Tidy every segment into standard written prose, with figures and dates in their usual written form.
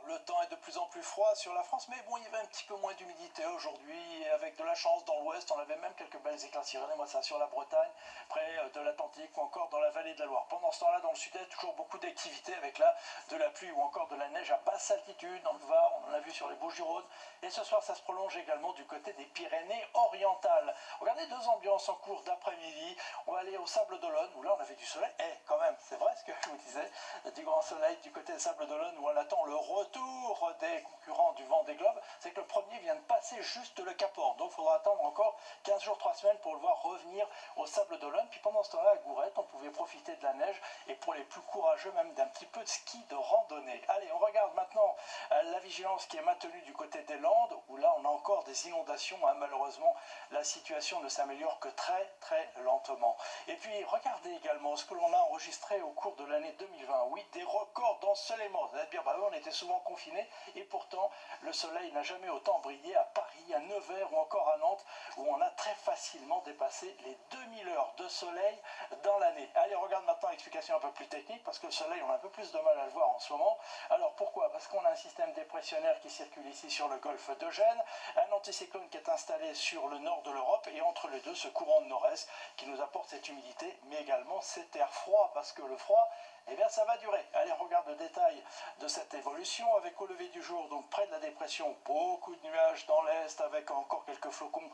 soir, le temps est de plus en plus froid sur la France, mais bon, il y avait un petit peu moins d'humidité aujourd'hui, et avec de la chance dans l'ouest, on avait même quelques belles éclaircies. Regardez-moi ça, sur la Bretagne, près de l'Atlantique ou encore dans la vallée de la Loire. Pendant ce temps-là, dans le sud-est, toujours beaucoup d'activité avec là de la pluie ou encore de la neige à basse altitude, dans le Var, on en a vu sur les Bouches-du-Rhône, et ce soir, ça se prolonge également du côté des Pyrénées-Orientales. Regardez, deux ambiances en cours d'après-midi. On va aller au Sable d'Olonne, où là, on avait du soleil, quand même, c'est vrai ce que je vous disais, du grand soleil du côté des Sables d'Olonne, où on attend le retour des concurrents du Vendée Globe. C'est que le premier vient de passer juste le Cap Horn, donc il faudra attendre encore 15 jours, 3 semaines pour le voir revenir au Sable d'Olonne. Puis pendant ce temps-là, à Gourette, on pouvait profiter de la neige et pour les plus courageux, même d'un petit peu de ski de randonnée. Allez, on regarde maintenant la vigilance qui est maintenue du côté des Landes, où là, on a encore des inondations. Malheureusement, la situation ne s'améliore que très lentement. Et puis, regardez également ce que l'on a enregistré au cours de l'année 2020. Oui, des records d'ensoleillement. Vous allez dire, bah oui, on était souvent confinés et pourtant, le soleil n'a jamais autant brillé à Paris, à Nevers ou encore à Nantes, où on a très facilement dépassé les 2000 heures de soleil dans l'année. Allez, on regarde maintenant l'explication un peu plus technique, parce que le soleil, on a un peu plus de mal à le voir en ce moment. Alors, pourquoi? Parce qu'on a un système dépressionnaire qui circule ici sur le golfe de Gênes, un anticyclone qui est installé sur le nord de l'Europe, et entre les deux, ce courant de nord-est qui nous apporte cette humidité, mais également cet air froid, parce que le froid, eh bien ça va durer. Allez, on regarde le détail de cette évolution avec au lever du jour, donc près de la dépression, beaucoup de nuages dans l'est avec encore quelques flocons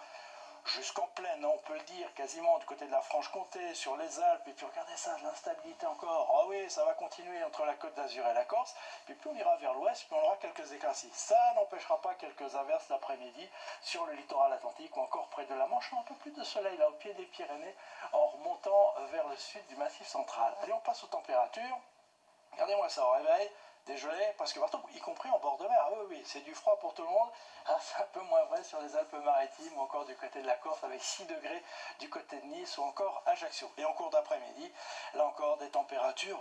jusqu'en plaine, on peut le dire, quasiment du côté de la Franche-Comté, sur les Alpes, et puis regardez ça, de l'instabilité encore. Ah oui, ça va continuer entre la Côte d'Azur et la Corse, puis plus on ira vers l'ouest, plus on aura quelques éclaircies. Ça n'empêchera pas quelques averses l'après-midi sur le littoral atlantique ou encore près de la Manche, un peu plus de soleil là au pied des Pyrénées, en remontant vers le sud du Massif central. Allez, on passe aux températures. Regardez-moi ça au réveil, dégelé, parce que partout, y compris en bord de mer, oui, c'est du froid pour tout le monde. C'est un peu moins vrai sur les Alpes-Maritimes ou encore du côté de la Corse avec 6 degrés du côté de Nice ou encore Ajaccio. Et en cours d'après-midi, là encore des températures,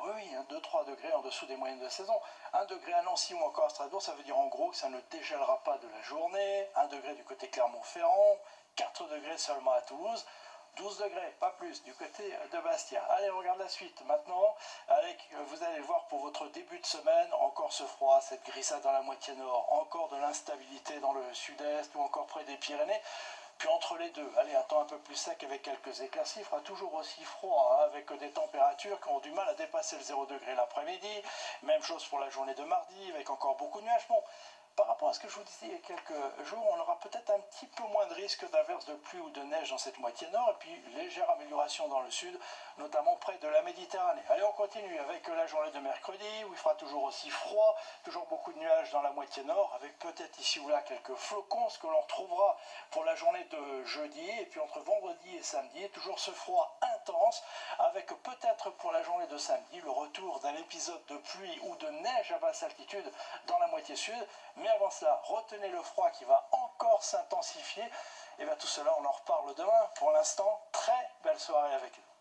2-3 degrés en dessous des moyennes de saison. 1 degré à Nancy ou encore à Strasbourg, ça veut dire en gros que ça ne dégèlera pas de la journée. 1 degré du côté Clermont-Ferrand, 4 degrés seulement à Toulouse. 12 degrés, pas plus, du côté de Bastia. Allez, on regarde la suite maintenant. Vous allez le voir pour votre début de semaine, encore ce froid, cette grissade dans la moitié nord, encore de l'instabilité dans le sud-est ou encore près des Pyrénées. Puis entre les deux, allez, un temps un peu plus sec avec quelques éclaircies, il fera toujours aussi froid, avec des températures qui ont du mal à dépasser le 0 degré l'après-midi. Même chose pour la journée de mardi, avec encore beaucoup de nuages. Bon, par rapport à ce que je vous disais il y a quelques jours, on aura peut-être un petit peu moins de risque d'averses de pluie ou de neige dans cette moitié nord, et puis légère amélioration dans le sud, notamment près de la Méditerranée. Allez, on continue avec la journée de mercredi, où il fera toujours aussi froid, toujours beaucoup de nuages dans la moitié nord, avec peut-être ici ou là quelques flocons, ce que l'on retrouvera pour la journée de jeudi, et puis entre vendredi et samedi, toujours ce froid intense, avec peut-être pour la journée de samedi, le retour d'un épisode de pluie ou de neige à basse altitude dans la moitié sud. Mais avant cela, retenez le froid qui va encore s'intensifier. Et bien tout cela, on en reparle demain. Pour l'instant, très belle soirée avec eux.